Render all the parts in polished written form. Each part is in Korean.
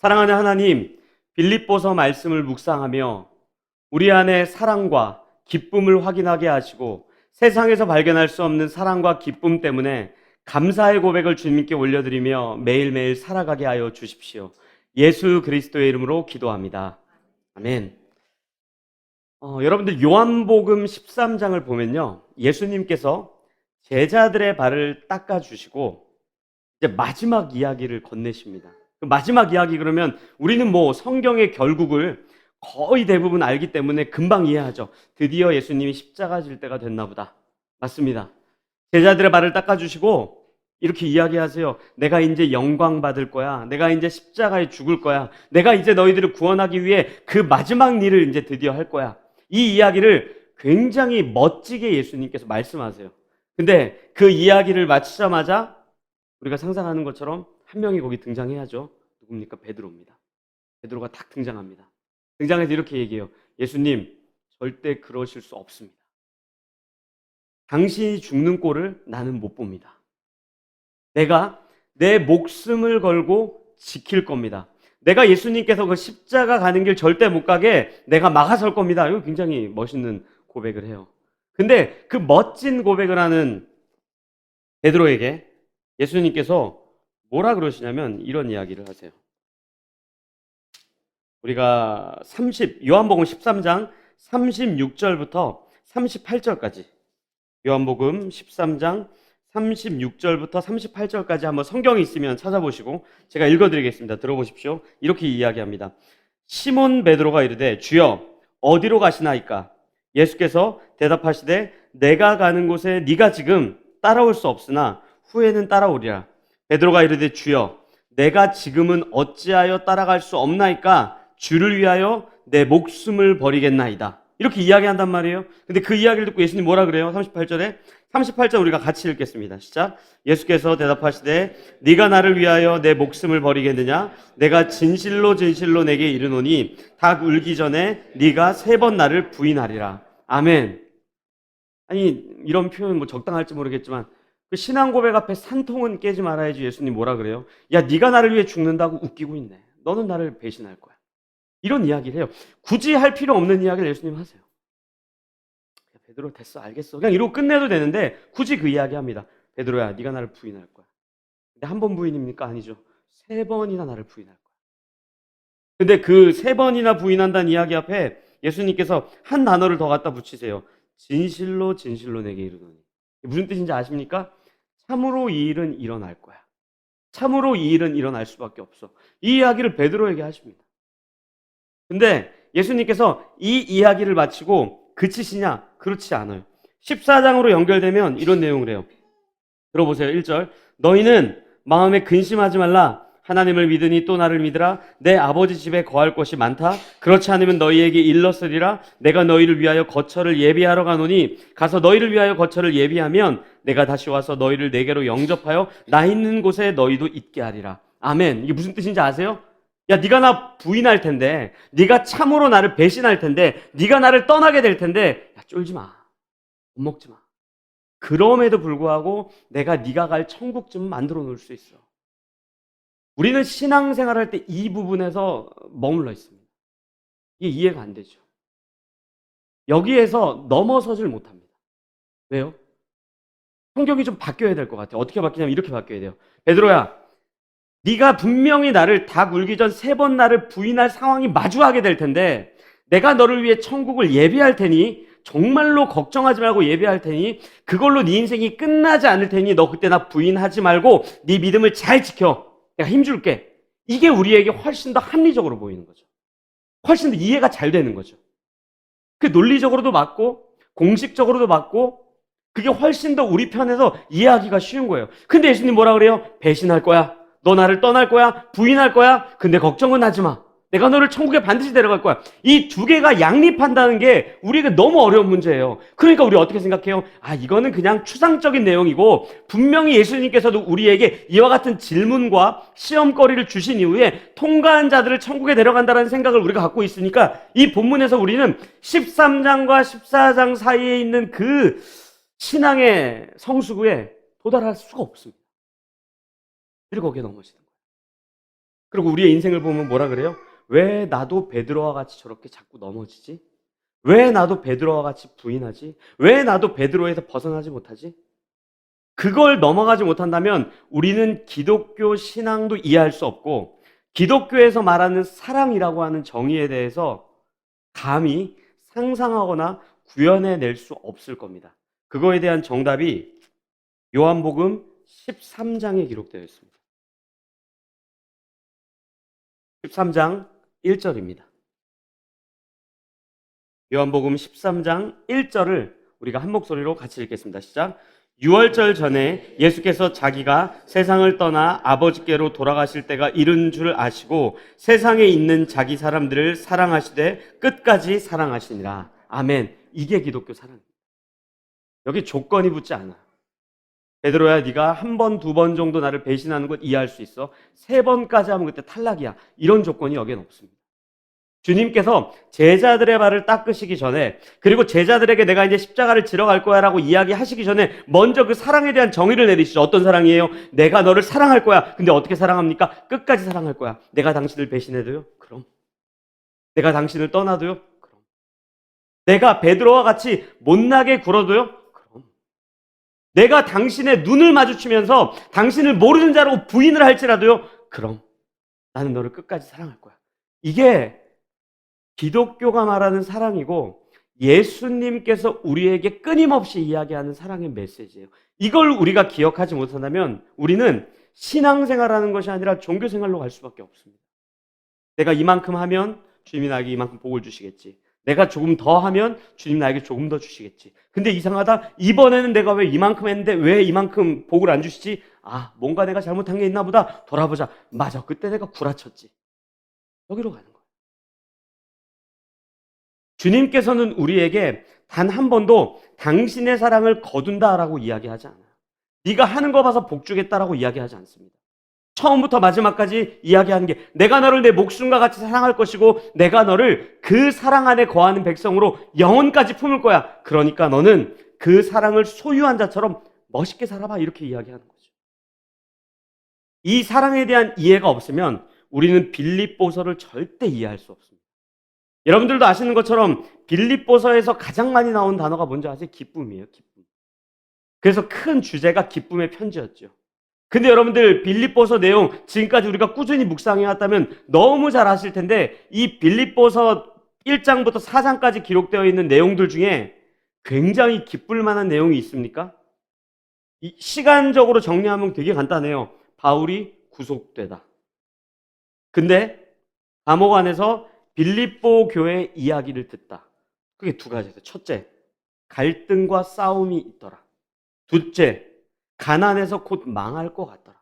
사랑하는 하나님, 빌립보서 말씀을 묵상하며 우리 안에 사랑과 기쁨을 확인하게 하시고 세상에서 발견할 수 없는 사랑과 기쁨 때문에 감사의 고백을 주님께 올려드리며 매일매일 살아가게 하여 주십시오. 예수 그리스도의 이름으로 기도합니다. 아멘. 여러분들 요한복음 13장을 보면요, 예수님께서 제자들의 발을 닦아주시고 이제 마지막 이야기를 건네십니다. 그 마지막 이야기, 그러면 우리는 뭐 성경의 결국을 거의 대부분 알기 때문에 금방 이해하죠. 드디어 예수님이 십자가 질 때가 됐나 보다. 맞습니다. 제자들의 발을 닦아주시고 이렇게 이야기하세요. 내가 이제 영광 받을 거야. 내가 이제 십자가에 죽을 거야. 내가 이제 너희들을 구원하기 위해 그 마지막 일을 이제 드디어 할 거야. 이 이야기를 굉장히 멋지게 예수님께서 말씀하세요. 근데 그 이야기를 마치자마자 우리가 상상하는 것처럼 한 명이 거기 등장해야죠. 누굽니까? 베드로입니다. 베드로가 딱 등장합니다. 등장해서 이렇게 얘기해요. 예수님, 절대 그러실 수 없습니다. 당신이 죽는 꼴을 나는 못 봅니다. 내가 내 목숨을 걸고 지킬 겁니다. 내가 예수님께서 그 십자가 가는 길 절대 못 가게 내가 막아설 겁니다. 이거 굉장히 멋있는 고백을 해요. 근데 그 멋진 고백을 하는 베드로에게 예수님께서 뭐라 그러시냐면 이런 이야기를 하세요. 우리가 요한복음 13장 36절부터 38절까지, 요한복음 13장 36절부터 38절까지 한번 성경이 있으면 찾아보시고 제가 읽어드리겠습니다. 들어보십시오. 이렇게 이야기합니다. 시몬 베드로가 이르되 주여 어디로 가시나이까? 예수께서 대답하시되 내가 가는 곳에 네가 지금 따라올 수 없으나 후에는 따라오리라. 베드로가 이르되 주여 내가 지금은 어찌하여 따라갈 수 없나이까? 주를 위하여 내 목숨을 버리겠나이다. 이렇게 이야기한단 말이에요. 근데 그 이야기를 듣고 예수님 뭐라 그래요? 38절에 38절 우리가 같이 읽겠습니다. 시작. 예수께서 대답하시되 네가 나를 위하여 내 목숨을 버리겠느냐? 내가 진실로 진실로 내게 이르노니 닭 울기 전에 네가 3번 나를 부인하리라. 아멘. 아니 이런 표현 뭐 적당할지 모르겠지만 그 신앙 고백 앞에 산통은 깨지 말아야지. 예수님 뭐라 그래요? 야, 네가 나를 위해 죽는다고 웃기고 있네. 너는 나를 배신할 거야. 이런 이야기를 해요. 굳이 할 필요 없는 이야기를 예수님 하세요. 베드로 됐어, 알겠어. 그냥 이러고 끝내도 되는데 굳이 그 이야기 합니다. 베드로야, 네가 나를 부인할 거야. 근데 한 번 부인입니까? 아니죠. 3번이나 나를 부인할 거야. 근데 그 3번이나 부인한다는 이야기 앞에 예수님께서 한 단어를 더 갖다 붙이세요. 진실로 진실로 내게 이르노니. 무슨 뜻인지 아십니까? 참으로 이 일은 일어날 거야. 참으로 이 일은 일어날 수밖에 없어. 이 이야기를 베드로에게 하십니다. 근데 예수님께서 이 이야기를 마치고 그치시냐? 그렇지 않아요. 14장으로 연결되면 이런 내용을 해요. 들어보세요. 1절. 너희는 마음에 근심하지 말라. 하나님을 믿으니 또 나를 믿으라. 내 아버지 집에 거할 곳이 많다. 그렇지 않으면 너희에게 일렀으리라. 내가 너희를 위하여 거처를 예비하러 가노니 가서 너희를 위하여 거처를 예비하면 내가 다시 와서 너희를 내게로 영접하여 나 있는 곳에 너희도 있게 하리라. 아멘. 이게 무슨 뜻인지 아세요? 야, 네가 나 부인할 텐데, 네가 참으로 나를 배신할 텐데, 네가 나를 떠나게 될 텐데, 야, 쫄지 마. 겁먹지 마. 그럼에도 불구하고 내가 네가 갈 천국 좀 만들어 놓을 수 있어. 우리는 신앙생활 할 때 이 부분에서 머물러 있습니다. 이게 이해가 안 되죠. 여기에서 넘어서질 못합니다. 왜요? 성경이 좀 바뀌어야 될 것 같아요. 어떻게 바뀌냐면 이렇게 바뀌어야 돼요. 베드로야, 네가 분명히 나를 닭 울기 전 3번 나를 부인할 상황이 마주하게 될 텐데 내가 너를 위해 천국을 예비할 테니 정말로 걱정하지 말고 예비할 테니 그걸로 네 인생이 끝나지 않을 테니 너 그때 나 부인하지 말고 네 믿음을 잘 지켜. 내가 힘줄게. 이게 우리에게 훨씬 더 합리적으로 보이는 거죠. 훨씬 더 이해가 잘 되는 거죠. 그 논리적으로도 맞고 공식적으로도 맞고 그게 훨씬 더 우리 편에서 이해하기가 쉬운 거예요. 근데 예수님 뭐라 그래요? 배신할 거야. 너 나를 떠날 거야? 부인할 거야? 근데 걱정은 하지 마. 내가 너를 천국에 반드시 데려갈 거야. 이 두 개가 양립한다는 게 우리에게 너무 어려운 문제예요. 그러니까 우리 어떻게 생각해요? 아, 이거는 그냥 추상적인 내용이고 분명히 예수님께서도 우리에게 이와 같은 질문과 시험거리를 주신 이후에 통과한 자들을 천국에 데려간다는 생각을 우리가 갖고 있으니까 이 본문에서 우리는 13장과 14장 사이에 있는 그 신앙의 성수구에 도달할 수가 없습니다. 그리고 거기에 넘어지는 거예요. 그리고 우리의 인생을 보면 뭐라 그래요? 왜 나도 베드로와 같이 저렇게 자꾸 넘어지지? 왜 나도 베드로와 같이 부인하지? 왜 나도 베드로에서 벗어나지 못하지? 그걸 넘어가지 못한다면 우리는 기독교 신앙도 이해할 수 없고 기독교에서 말하는 사랑이라고 하는 정의에 대해서 감히 상상하거나 구현해낼 수 없을 겁니다. 그거에 대한 정답이 요한복음 13장에 기록되어 있습니다. 13장 1절입니다. 요한복음 13장 1절을 우리가 한 목소리로 같이 읽겠습니다. 시작. 유월절 전에 예수께서 자기가 세상을 떠나 아버지께로 돌아가실 때가 이른 줄 아시고 세상에 있는 자기 사람들을 사랑하시되 끝까지 사랑하시니라. 아멘. 이게 기독교 사랑입니다. 여기 조건이 붙지 않아. 베드로야, 네가 한 번, 두 번 정도 나를 배신하는 것 이해할 수 있어. 세 번까지 하면 그때 탈락이야. 이런 조건이 여기엔 없습니다. 주님께서 제자들의 발을 닦으시기 전에, 그리고 제자들에게 내가 이제 십자가를 지러 갈 거야 라고 이야기하시기 전에 먼저 그 사랑에 대한 정의를 내리시죠. 어떤 사랑이에요? 내가 너를 사랑할 거야. 근데 어떻게 사랑합니까? 끝까지 사랑할 거야. 내가 당신을 배신해도요? 그럼. 내가 당신을 떠나도요? 그럼. 내가 베드로와 같이 못나게 굴어도요? 그럼. 내가 당신의 눈을 마주치면서 당신을 모르는 자라고 부인을 할지라도요? 그럼. 나는 너를 끝까지 사랑할 거야. 이게 기독교가 말하는 사랑이고 예수님께서 우리에게 끊임없이 이야기하는 사랑의 메시지예요. 이걸 우리가 기억하지 못한다면 우리는 신앙생활하는 것이 아니라 종교생활로 갈 수밖에 없습니다. 내가 이만큼 하면 주님이 나에게 이만큼 복을 주시겠지. 내가 조금 더 하면 주님 나에게 조금 더 주시겠지. 근데 이상하다. 이번에는 내가 왜 이만큼 했는데 왜 이만큼 복을 안 주시지? 아, 뭔가 내가 잘못한 게 있나 보다. 돌아보자. 맞아. 그때 내가 구라쳤지. 여기로 가는 거예요. 주님께서는 우리에게 단 한 번도 당신의 사랑을 거둔다라고 이야기하지 않아요. 네가 하는 거 봐서 복 주겠다라고 이야기하지 않습니다. 처음부터 마지막까지 이야기하는 게 내가 너를 내 목숨과 같이 사랑할 것이고 내가 너를 그 사랑 안에 거하는 백성으로 영원까지 품을 거야. 그러니까 너는 그 사랑을 소유한 자처럼 멋있게 살아봐. 이렇게 이야기하는 거죠. 이 사랑에 대한 이해가 없으면 우리는 빌립보서를 절대 이해할 수 없습니다. 여러분들도 아시는 것처럼 빌립보서에서 가장 많이 나온 단어가 뭔지 아세요? 기쁨이에요. 기쁨. 그래서 큰 주제가 기쁨의 편지였죠. 근데 여러분들 빌립보서 내용 지금까지 우리가 꾸준히 묵상해왔다면 너무 잘 아실 텐데 이 빌립보서 1장부터 4장까지 기록되어 있는 내용들 중에 굉장히 기쁠 만한 내용이 있습니까? 이 시간적으로 정리하면 되게 간단해요. 바울이 구속되다. 근데 감옥 안에서 빌립보 교회 이야기를 듣다. 그게 두 가지예요. 첫째, 갈등과 싸움이 있더라. 둘째, 가난해서 곧 망할 것 같더라.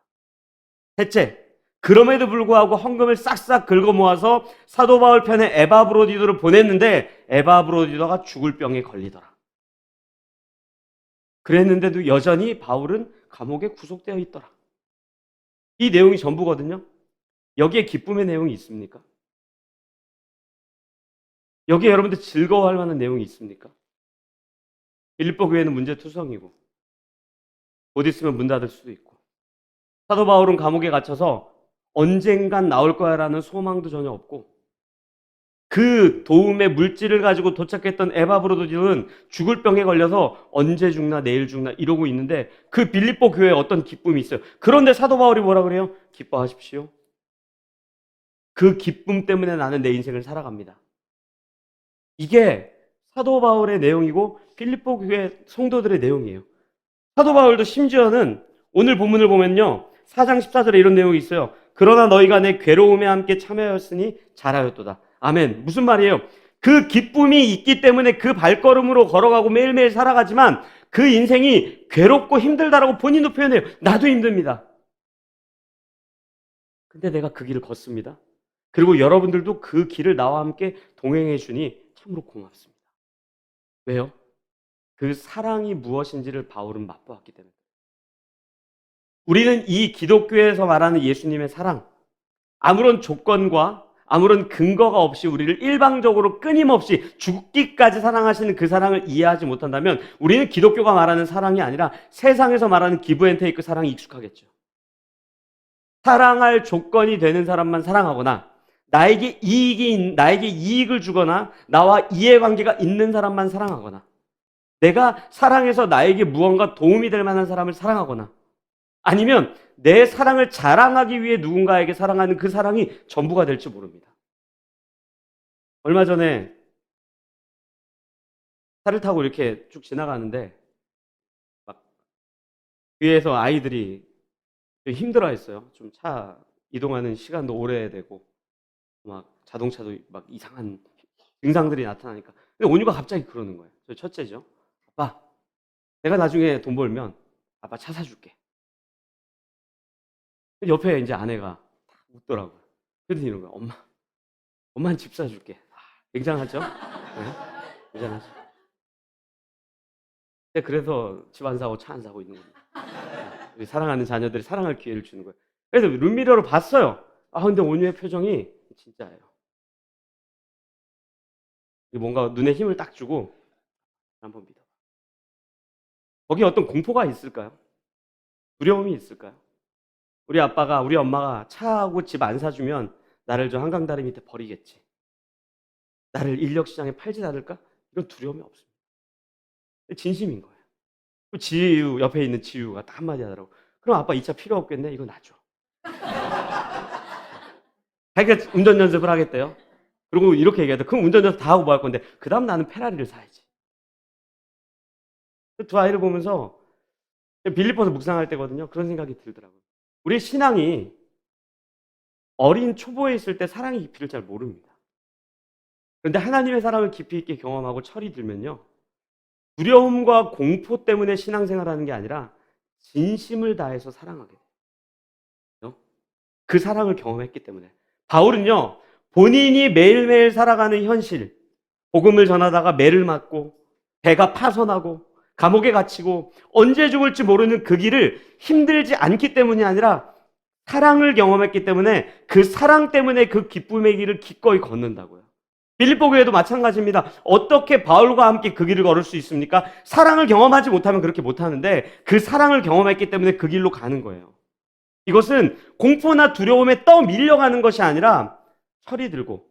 셋째, 그럼에도 불구하고 헌금을 싹싹 긁어 모아서 사도 바울 편에 에바브로디도를 보냈는데 에바브로디도가 죽을 병에 걸리더라. 그랬는데도 여전히 바울은 감옥에 구속되어 있더라. 이 내용이 전부거든요. 여기에 기쁨의 내용이 있습니까? 여기에 여러분들 즐거워할 만한 내용이 있습니까? 빌립보 교회는 문제투성이고 곧 있으면 문 닫을 수도 있고 사도 바울은 감옥에 갇혀서 언젠간 나올 거야라는 소망도 전혀 없고 그 도움의 물질을 가지고 도착했던 에바브로도디는 죽을 병에 걸려서 언제 죽나 내일 죽나 이러고 있는데 그 빌립보 교회에 어떤 기쁨이 있어요. 그런데 사도 바울이 뭐라 그래요? 기뻐하십시오. 그 기쁨 때문에 나는 내 인생을 살아갑니다. 이게 사도 바울의 내용이고 빌립보 교회 성도들의 내용이에요. 사도 바울도 심지어는 오늘 본문을 보면요. 4장 14절에 이런 내용이 있어요. 그러나 너희가 내 괴로움에 함께 참여하였으니 잘하였도다. 아멘. 무슨 말이에요? 그 기쁨이 있기 때문에 그 발걸음으로 걸어가고 매일매일 살아가지만 그 인생이 괴롭고 힘들다라고 본인도 표현해요. 나도 힘듭니다. 근데 내가 그 길을 걷습니다. 그리고 여러분들도 그 길을 나와 함께 동행해 주니 참으로 고맙습니다. 왜요? 그 사랑이 무엇인지를 바울은 맛보았기 때문에. 우리는 이 기독교에서 말하는 예수님의 사랑, 아무런 조건과 아무런 근거가 없이 우리를 일방적으로 끊임없이 죽기까지 사랑하시는 그 사랑을 이해하지 못한다면 우리는 기독교가 말하는 사랑이 아니라 세상에서 말하는 기브앤테이크 사랑이 익숙하겠죠. 사랑할 조건이 되는 사람만 사랑하거나 나에게 이익을 주거나 나와 이해관계가 있는 사람만 사랑하거나 내가 사랑해서 나에게 무언가 도움이 될 만한 사람을 사랑하거나 아니면 내 사랑을 자랑하기 위해 누군가에게 사랑하는 그 사랑이 전부가 될지 모릅니다. 얼마 전에 차를 타고 이렇게 쭉 지나가는데 막 뒤에서 아이들이 좀 힘들어했어요. 좀 차 이동하는 시간도 오래되고 막 자동차도 막 이상한 증상들이 나타나니까. 근데 온유가 갑자기 그러는 거예요. 저 첫째죠. 아빠, 내가 나중에 돈 벌면 아빠 차 사줄게. 옆에 이제 아내가 웃더라고요. 그래서 이런 거예요. 엄마는 집 사줄게. 굉장하죠? 네? 굉장하죠? 그래서 집 안 사고 차 안 사고 있는 겁니다. 우리 사랑하는 자녀들이 사랑할 기회를 주는 거예요. 그래서 룸미러로 봤어요. 근데 온유의 표정이 진짜예요. 뭔가 눈에 힘을 딱 주고 한번 믿어. 거기에 어떤 공포가 있을까요? 두려움이 있을까요? 우리 아빠가, 우리 엄마가 차하고 집 안 사주면 나를 저 한강다리 밑에 버리겠지. 나를 인력시장에 팔지 않을까? 이런 두려움이 없습니다. 진심인 거예요. 지유, 옆에 있는 지유가 딱 한마디 하더라고. 그럼 아빠 이 차 필요 없겠네? 이거 놔줘. 자기가 운전 연습을 하겠대요. 그리고 이렇게 얘기하대. 그럼 운전 연습 다 하고 뭐 할 건데? 그 다음 나는 페라리를 사야지. 두 아이를 보면서 빌립보서 묵상할 때거든요. 그런 생각이 들더라고요. 우리의 신앙이 어린 초보에 있을 때 사랑의 깊이를 잘 모릅니다. 그런데 하나님의 사랑을 깊이 있게 경험하고 철이 들면요. 두려움과 공포 때문에 신앙생활하는 게 아니라 진심을 다해서 사랑하게 돼요. 그 사랑을 경험했기 때문에. 바울은요. 본인이 매일매일 살아가는 현실, 복음을 전하다가 매를 맞고 배가 파손하고 감옥에 갇히고 언제 죽을지 모르는 그 길을 힘들지 않기 때문이 아니라 사랑을 경험했기 때문에 그 사랑 때문에 그 기쁨의 길을 기꺼이 걷는다고요. 빌립보 교회도 마찬가지입니다. 어떻게 바울과 함께 그 길을 걸을 수 있습니까? 사랑을 경험하지 못하면 그렇게 못하는데 그 사랑을 경험했기 때문에 그 길로 가는 거예요. 이것은 공포나 두려움에 떠밀려가는 것이 아니라 철이 들고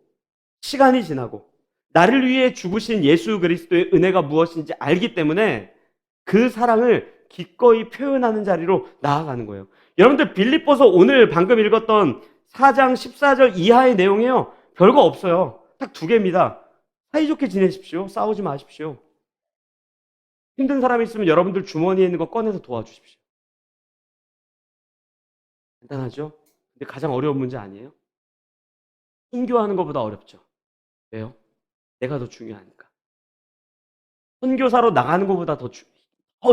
시간이 지나고 나를 위해 죽으신 예수 그리스도의 은혜가 무엇인지 알기 때문에 그 사랑을 기꺼이 표현하는 자리로 나아가는 거예요. 여러분들 빌립보서 오늘 방금 읽었던 4장 14절 이하의 내용이에요. 별거 없어요. 딱 두 개입니다. 사이좋게 지내십시오. 싸우지 마십시오. 힘든 사람이 있으면 여러분들 주머니에 있는 거 꺼내서 도와주십시오. 간단하죠? 근데 가장 어려운 문제 아니에요? 선교하는 것보다 어렵죠. 왜요? 내가 더 중요하니까. 선교사로 나가는 것보다 더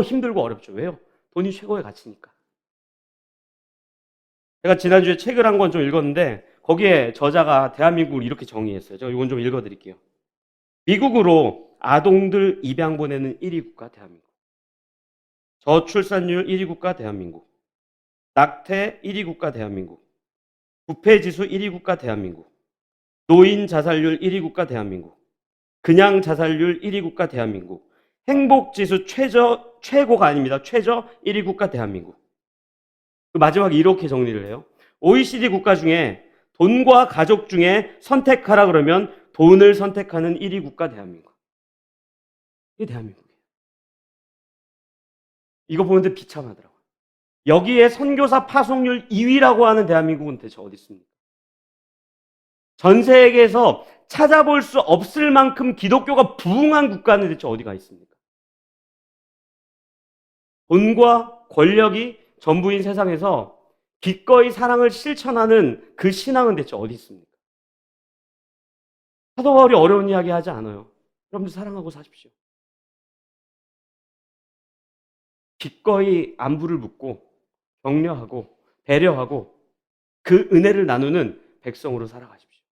힘들고 어렵죠. 왜요? 돈이 최고의 가치니까. 제가 지난주에 책을 한 권 좀 읽었는데 거기에 저자가 대한민국을 이렇게 정의했어요. 제가 이건 좀 읽어드릴게요. 미국으로 아동들 입양 보내는 1위 국가 대한민국. 저출산율 1위 국가 대한민국. 낙태 1위 국가 대한민국. 부패지수 1위 국가 대한민국. 노인 자살률 1위 국가 대한민국. 그냥 자살률 1위 국가 대한민국. 행복지수 최고가 아닙니다. 최저 1위 국가 대한민국. 마지막에 이렇게 정리를 해요. OECD 국가 중에 돈과 가족 중에 선택하라 그러면 돈을 선택하는 1위 국가 대한민국. 이게 대한민국이에요. 이거 보는데 비참하더라고요. 여기에 선교사 파송률 2위라고 하는 대한민국은 대체 어디 있습니까? 전 세계에서 찾아볼 수 없을 만큼 기독교가 부흥한 국가는 대체 어디가 있습니까? 돈과 권력이 전부인 세상에서 기꺼이 사랑을 실천하는 그 신앙은 대체 어디 있습니까? 사도 바울이 어려운 이야기 하지 않아요. 여러분들 사랑하고 사십시오. 기꺼이 안부를 묻고 격려하고 배려하고 그 은혜를 나누는 백성으로 살아가십시오.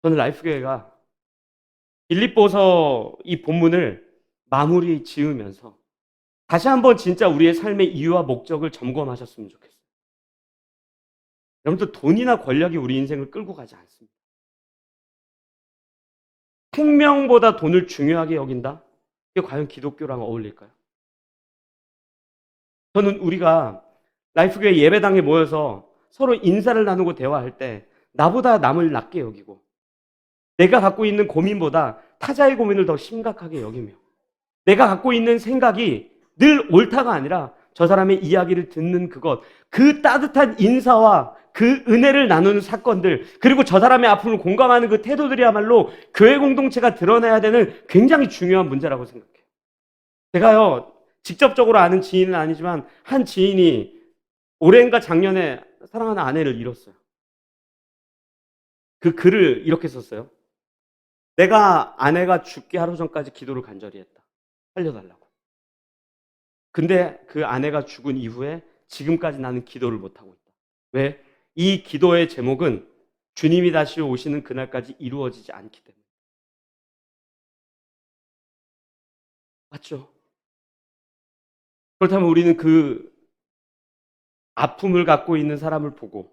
저는 라이프교회가 빌립보서 이 본문을 마무리 지으면서 다시 한번 진짜 우리의 삶의 이유와 목적을 점검하셨으면 좋겠어요. 여러분들 돈이나 권력이 우리 인생을 끌고 가지 않습니다. 생명보다 돈을 중요하게 여긴다? 이게 과연 기독교랑 어울릴까요? 저는 우리가 라이프교회 예배당에 모여서 서로 인사를 나누고 대화할 때 나보다 남을 낮게 여기고 내가 갖고 있는 고민보다 타자의 고민을 더 심각하게 여기며 내가 갖고 있는 생각이 늘 옳다가 아니라 저 사람의 이야기를 듣는 그것, 그 따뜻한 인사와 그 은혜를 나누는 사건들, 그리고 저 사람의 아픔을 공감하는 그 태도들이야말로 교회 공동체가 드러내야 되는 굉장히 중요한 문제라고 생각해요. 제가요, 직접적으로 아는 지인은 아니지만 한 지인이 올해인가 작년에 사랑하는 아내를 잃었어요. 그 글을 이렇게 썼어요. 내가 아내가 죽기 하루 전까지 기도를 간절히 했다. 살려달라고. 근데 그 아내가 죽은 이후에 지금까지 나는 기도를 못하고 있다. 왜? 이 기도의 제목은 주님이 다시 오시는 그날까지 이루어지지 않기 때문에. 맞죠? 그렇다면 우리는 그 아픔을 갖고 있는 사람을 보고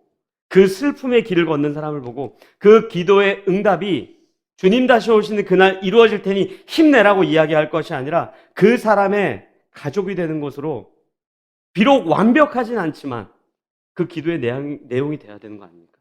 그 슬픔의 길을 걷는 사람을 보고 그 기도의 응답이 주님 다시 오시는 그날 이루어질 테니 힘내라고 이야기할 것이 아니라 그 사람의 가족이 되는 것으로 비록 완벽하진 않지만 그 기도의 내용이 돼야 되는 거 아닙니까?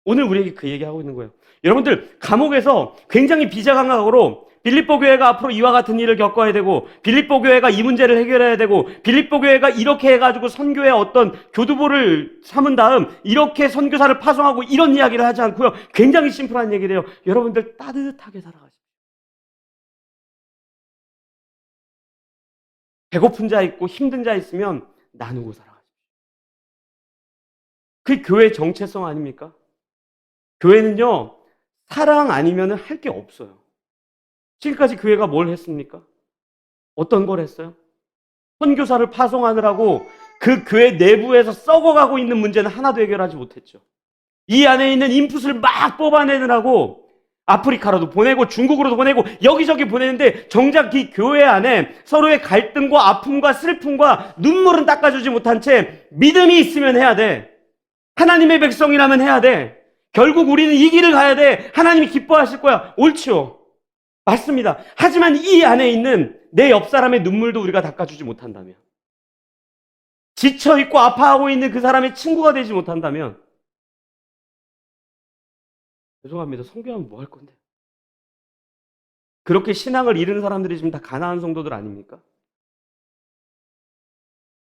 오늘 우리에게 그 얘기하고 있는 거예요. 여러분들 감옥에서 굉장히 비자감각으로 빌립보 교회가 앞으로 이와 같은 일을 겪어야 되고 빌립보 교회가 이 문제를 해결해야 되고 빌립보 교회가 이렇게 해가지고 선교의 어떤 교두보를 삼은 다음 이렇게 선교사를 파송하고 이런 이야기를 하지 않고요. 굉장히 심플한 얘기를 해요. 여러분들 따뜻하게 살아가십시오. 배고픈 자 있고 힘든 자 있으면 나누고 살아가십시오. 그게 교회의 정체성 아닙니까? 교회는요, 사랑 아니면 할 게 없어요. 지금까지 교회가 뭘 했습니까? 어떤 걸 했어요? 선교사를 파송하느라고 그 교회 내부에서 썩어가고 있는 문제는 하나도 해결하지 못했죠. 이 안에 있는 인풋을 막 뽑아내느라고 아프리카로도 보내고 중국으로도 보내고 여기저기 보내는데 정작 이 교회 안에 서로의 갈등과 아픔과 슬픔과 눈물은 닦아주지 못한 채 믿음이 있으면 해야 돼. 하나님의 백성이라면 해야 돼. 결국 우리는 이 길을 가야 돼. 하나님이 기뻐하실 거야. 옳지요. 맞습니다. 하지만 이 안에 있는 내 옆 사람의 눈물도 우리가 닦아주지 못한다면, 지쳐있고 아파하고 있는 그 사람의 친구가 되지 못한다면, 죄송합니다. 성교하면 뭐 할 건데? 그렇게 신앙을 잃은 사람들이 지금 다 가난한 성도들 아닙니까?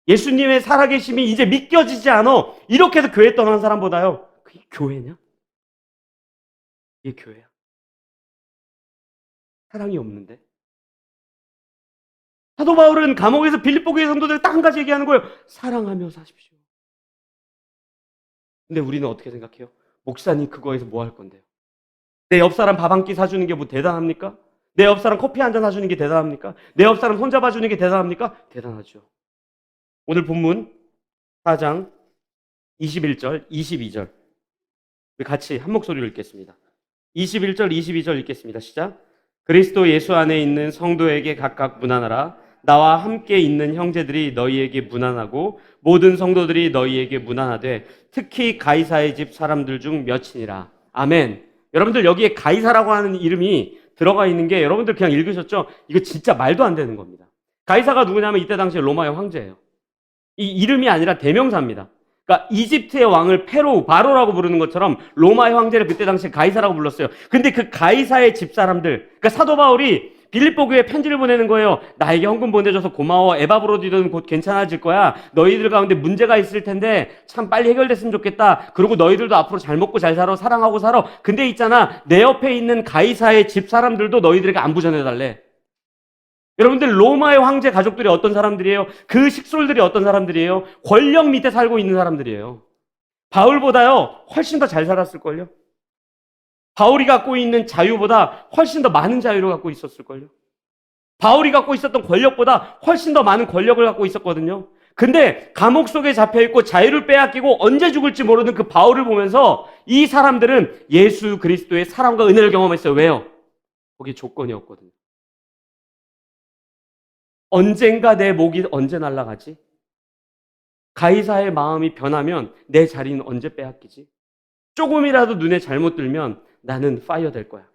예수님의 살아계심이 이제 믿겨지지 않아. 이렇게 해서 교회 떠난 사람보다요. 그게 교회냐? 이게 교회야. 사랑이 없는데. 사도 바울은 감옥에서 빌립보 교회 성도들 딱 한 가지 얘기하는 거예요. 사랑하며 사십시오. 근데 우리는 어떻게 생각해요? 목사님 그거에서 뭐 할 건데요? 내 옆 사람 밥 한 끼 사주는 게 뭐 대단합니까? 내 옆 사람 커피 한 잔 사주는 게 대단합니까? 내 옆 사람 손잡아 주는 게 대단합니까? 대단하죠. 오늘 본문 4장 21절, 22절 우리 같이 한 목소리로 읽겠습니다. 21절, 22절 읽겠습니다. 시작. 그리스도 예수 안에 있는 성도에게 각각 문안하라. 나와 함께 있는 형제들이 너희에게 문안하고 모든 성도들이 너희에게 문안하되 특히 가이사의 집 사람들 중 몇이니라. 아멘. 여러분들 여기에 가이사라고 하는 이름이 들어가 있는 게 여러분들 그냥 읽으셨죠? 이거 진짜 말도 안 되는 겁니다. 가이사가 누구냐면 이때 당시에 로마의 황제예요. 이 이름이 아니라 대명사입니다. 그러니까 이집트의 왕을 페로우, 바로라고 부르는 것처럼 로마의 황제를 그때 당시에 가이사라고 불렀어요. 근데 그 가이사의 집사람들, 그러니까 사도 바울이 빌립보 교회에 편지를 보내는 거예요. 나에게 헌금 보내줘서 고마워. 에바브로디도는 곧 괜찮아질 거야. 너희들 가운데 문제가 있을 텐데 참 빨리 해결됐으면 좋겠다. 그리고 너희들도 앞으로 잘 먹고 잘 살아, 사랑하고 살아. 근데 있잖아, 내 옆에 있는 가이사의 집 사람들도 너희들에게 안부 전해달래. 여러분들 로마의 황제 가족들이 어떤 사람들이에요? 그 식솔들이 어떤 사람들이에요? 권력 밑에 살고 있는 사람들이에요. 바울보다요 훨씬 더 잘 살았을걸요? 바울이 갖고 있는 자유보다 훨씬 더 많은 자유를 갖고 있었을걸요? 바울이 갖고 있었던 권력보다 훨씬 더 많은 권력을 갖고 있었거든요. 근데 감옥 속에 잡혀있고 자유를 빼앗기고 언제 죽을지 모르는 그 바울을 보면서 이 사람들은 예수 그리스도의 사랑과 은혜를 경험했어요. 왜요? 거기에 조건이 없거든요. 언젠가 내 목이 언제 날아가지? 가이사의 마음이 변하면 내 자리는 언제 빼앗기지? 조금이라도 눈에 잘못 들면 나는 파이어 될 거야.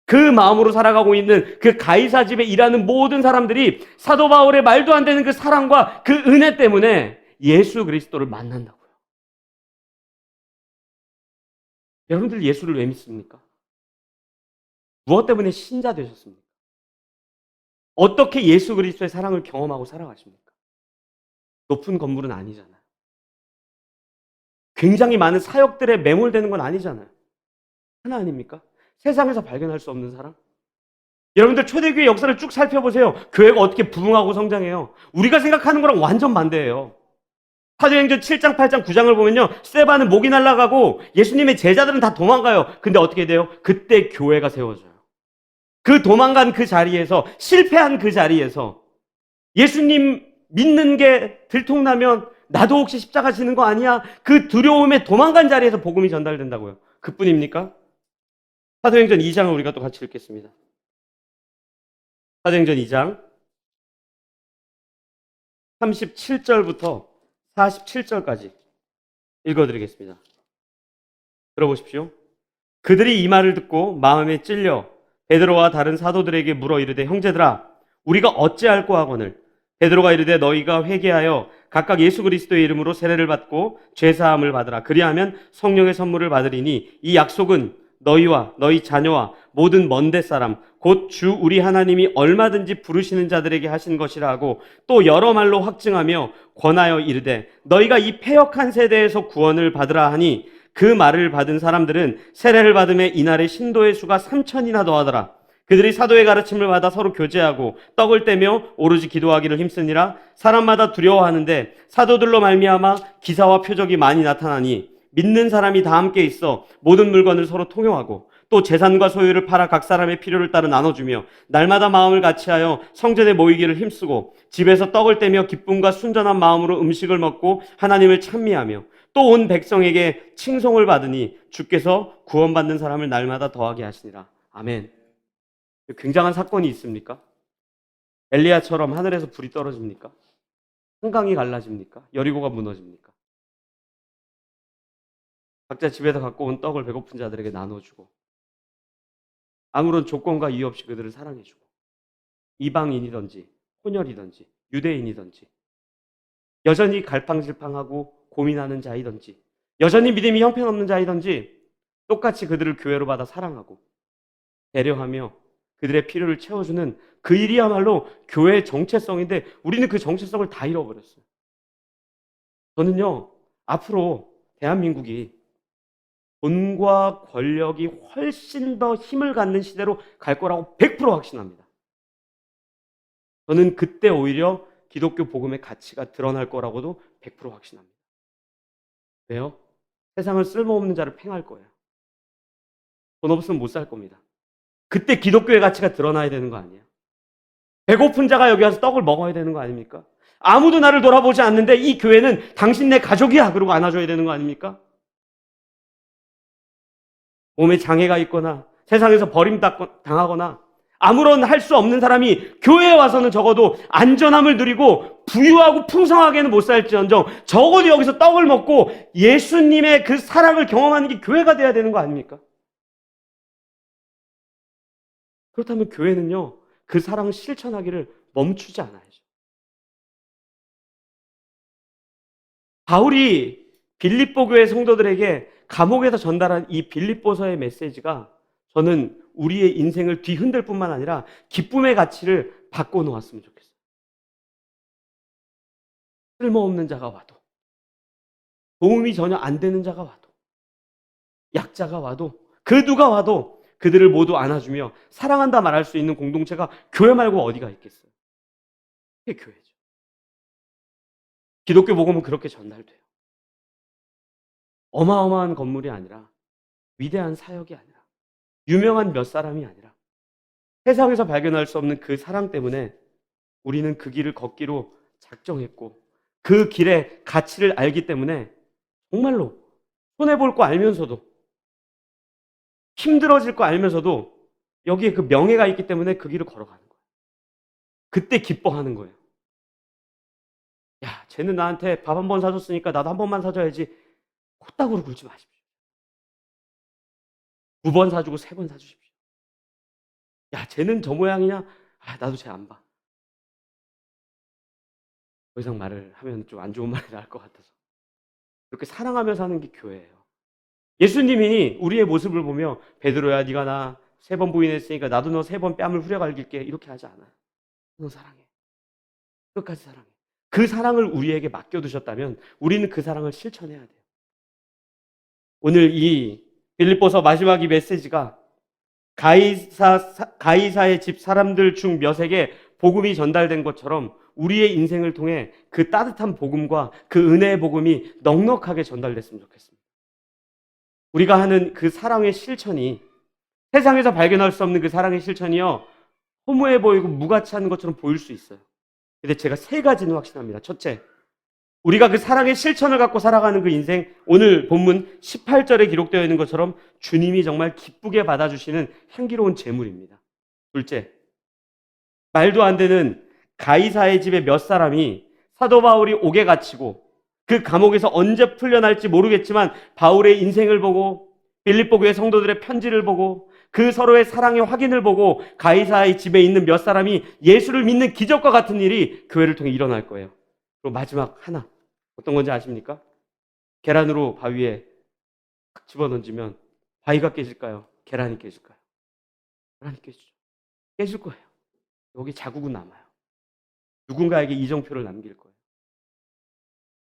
그 마음으로 살아가고 있는 그 가이사 집에 일하는 모든 사람들이 사도 바울의 말도 안 되는 그 사랑과 그 은혜 때문에 예수 그리스도를 만난다고요. 여러분들 예수를 왜 믿습니까? 무엇 때문에 신자 되셨습니까? 어떻게 예수 그리스도의 사랑을 경험하고 살아가십니까? 높은 건물은 아니잖아요. 굉장히 많은 사역들에 매몰되는 건 아니잖아요. 하나 아닙니까? 세상에서 발견할 수 없는 사랑? 여러분들 초대교회 역사를 쭉 살펴보세요. 교회가 어떻게 부흥하고 성장해요. 우리가 생각하는 거랑 완전 반대예요. 사도행전 7장, 8장, 9장을 보면요. 스데반은 목이 날아가고 예수님의 제자들은 다 도망가요. 근데 어떻게 돼요? 그때 교회가 세워져요. 그 도망간 그 자리에서, 실패한 그 자리에서 예수님 믿는 게 들통나면 나도 혹시 십자가 지는 거 아니야? 그 두려움에 도망간 자리에서 복음이 전달된다고요. 그뿐입니까? 사도행전 2장을 우리가 또 같이 읽겠습니다. 사도행전 2장 37절부터 47절까지 읽어드리겠습니다. 들어보십시오. 그들이 이 말을 듣고 마음에 찔려 베드로와 다른 사도들에게 물어 이르되 형제들아 우리가 어찌할꼬 하거늘 베드로가 이르되 너희가 회개하여 각각 예수 그리스도의 이름으로 세례를 받고 죄사함을 받으라. 그리하면 성령의 선물을 받으리니 이 약속은 너희와 너희 자녀와 모든 먼데 사람 곧 주 우리 하나님이 얼마든지 부르시는 자들에게 하신 것이라 하고 또 여러 말로 확증하며 권하여 이르되 너희가 이 패역한 세대에서 구원을 받으라 하니 그 말을 받은 사람들은 세례를 받음에 이날의 신도의 수가 3,000이나 더하더라. 그들이 사도의 가르침을 받아 서로 교제하고 떡을 떼며 오로지 기도하기를 힘쓰니라. 사람마다 두려워하는데 사도들로 말미암아 기사와 표적이 많이 나타나니 믿는 사람이 다 함께 있어 모든 물건을 서로 통용하고 또 재산과 소유를 팔아 각 사람의 필요를 따라 나눠주며 날마다 마음을 같이하여 성전에 모이기를 힘쓰고 집에서 떡을 떼며 기쁨과 순전한 마음으로 음식을 먹고 하나님을 찬미하며 또 온 백성에게 칭송을 받으니 주께서 구원받는 사람을 날마다 더하게 하시니라. 아멘. 굉장한 사건이 있습니까? 엘리야처럼 하늘에서 불이 떨어집니까? 한강이 갈라집니까? 여리고가 무너집니까? 각자 집에서 갖고 온 떡을 배고픈 자들에게 나눠주고 아무런 조건과 이유 없이 그들을 사랑해주고 이방인이든지 혼혈이든지 유대인이든지 여전히 갈팡질팡하고 고민하는 자이든지 여전히 믿음이 형편없는 자이든지 똑같이 그들을 교회로 받아 사랑하고 배려하며 그들의 필요를 채워주는 그 일이야말로 교회의 정체성인데 우리는 그 정체성을 다 잃어버렸어요. 저는요, 앞으로 대한민국이 돈과 권력이 훨씬 더 힘을 갖는 시대로 갈 거라고 100% 확신합니다. 저는 그때 오히려 기독교 복음의 가치가 드러날 거라고도 100% 확신합니다. 왜요? 세상을 쓸모없는 자를 팽할 거예요. 돈 없으면 못 살 겁니다. 그때 기독교의 가치가 드러나야 되는 거 아니에요? 배고픈 자가 여기 와서 떡을 먹어야 되는 거 아닙니까? 아무도 나를 돌아보지 않는데 이 교회는 당신 내 가족이야 그러고 안아줘야 되는 거 아닙니까? 몸에 장애가 있거나 세상에서 버림당하거나 아무런 할 수 없는 사람이 교회에 와서는 적어도 안전함을 누리고 부유하고 풍성하게는 못 살지언정 적어도 여기서 떡을 먹고 예수님의 그 사랑을 경험하는 게 교회가 돼야 되는 거 아닙니까? 그렇다면 교회는요, 그 사랑을 실천하기를 멈추지 않아야죠. 바울이 빌립보 교회 성도들에게 감옥에서 전달한 이 빌립보서의 메시지가 저는 우리의 인생을 뒤흔들 뿐만 아니라 기쁨의 가치를 바꿔놓았으면 좋겠어요. 쓸모없는 자가 와도, 도움이 전혀 안 되는 자가 와도, 약자가 와도, 그 누가 와도 그들을 모두 안아주며 사랑한다 말할 수 있는 공동체가 교회 말고 어디가 있겠어요? 그게 교회죠. 기독교 복음은 그렇게 전달돼요. 어마어마한 건물이 아니라, 위대한 사역이 아니라, 유명한 몇 사람이 아니라 세상에서 발견할 수 없는 그 사랑 때문에 우리는 그 길을 걷기로 작정했고 그 길의 가치를 알기 때문에 정말로 손해볼 거 알면서도 힘들어질 거 알면서도 여기에 그 명예가 있기 때문에 그 길을 걸어가는 거예요. 그때 기뻐하는 거예요. 야, 쟤는 나한테 밥 한 번 사줬으니까 나도 한 번만 사줘야지. 코딱으로 굴지 마십시오. 2번 사주고 3번 사주십시오. 야, 쟤는 저 모양이냐? 아, 나도 쟤 안 봐. 더 이상 말을 하면 좀 안 좋은 말이 나올 것 같아서. 그렇게 사랑하며 사는 게 교회예요. 예수님이 우리의 모습을 보며 베드로야 네가 나 3번 부인했으니까 나도 너 3번 뺨을 후려갈길게 이렇게 하지 않아요. 너 사랑해. 끝까지 사랑해. 그 사랑을 우리에게 맡겨두셨다면 우리는 그 사랑을 실천해야 돼요. 오늘 이 빌립보서 마지막 이 메시지가 가이사의 집 사람들 중 몇에게 복음이 전달된 것처럼 우리의 인생을 통해 그 따뜻한 복음과 그 은혜의 복음이 넉넉하게 전달됐으면 좋겠습니다. 우리가 하는 그 사랑의 실천이 세상에서 발견할 수 없는 그 사랑의 실천이요, 허무해 보이고 무가치한 것처럼 보일 수 있어요. 근데 제가 3가지는 확신합니다. 첫째, 우리가 그 사랑의 실천을 갖고 살아가는 그 인생, 오늘 본문 18절에 기록되어 있는 것처럼 주님이 정말 기쁘게 받아주시는 향기로운 제물입니다. 둘째, 말도 안 되는 가이사의 집에 몇 사람이 사도 바울이 옥에 갇히고 그 감옥에서 언제 풀려날지 모르겠지만 바울의 인생을 보고 빌립보 교회 성도들의 편지를 보고 그 서로의 사랑의 확인을 보고 가이사의 집에 있는 몇 사람이 예수를 믿는 기적과 같은 일이 교회를 통해 일어날 거예요. 그리고 마지막 하나, 어떤 건지 아십니까? 계란으로 바위에 탁 집어던지면 바위가 깨질까요? 계란이 깨질까요? 계란이 깨지죠. 깨질 거예요. 여기 자국은 남아요. 누군가에게 이정표를 남길 거예요.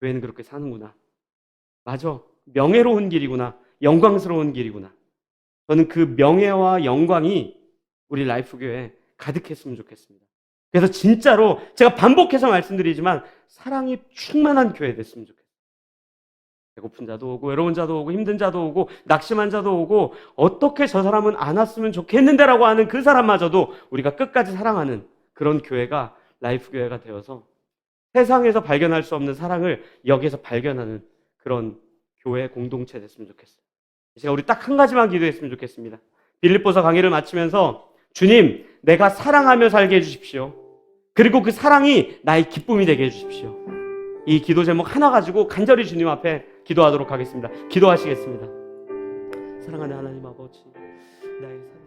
교회는 그렇게 사는구나. 맞아. 명예로운 길이구나. 영광스러운 길이구나. 저는 그 명예와 영광이 우리 라이프 교회에 가득했으면 좋겠습니다. 그래서 진짜로 제가 반복해서 말씀드리지만 사랑이 충만한 교회 됐으면 좋겠어요. 배고픈 자도 오고 외로운 자도 오고 힘든 자도 오고 낙심한 자도 오고 어떻게 저 사람은 안 왔으면 좋겠는데라고 하는 그 사람마저도 우리가 끝까지 사랑하는 그런 교회가 라이프 교회가 되어서 세상에서 발견할 수 없는 사랑을 여기에서 발견하는 그런 교회 공동체 됐으면 좋겠어요. 제가 우리 딱 한 가지만 기도했으면 좋겠습니다. 빌립보서 강의를 마치면서 주님, 내가 사랑하며 살게 해주십시오. 그리고 그 사랑이 나의 기쁨이 되게 해주십시오. 이 기도 제목 하나 가지고 간절히 주님 앞에 기도하도록 하겠습니다. 기도하시겠습니다. 사랑하는 하나님 아버지, 나의 사랑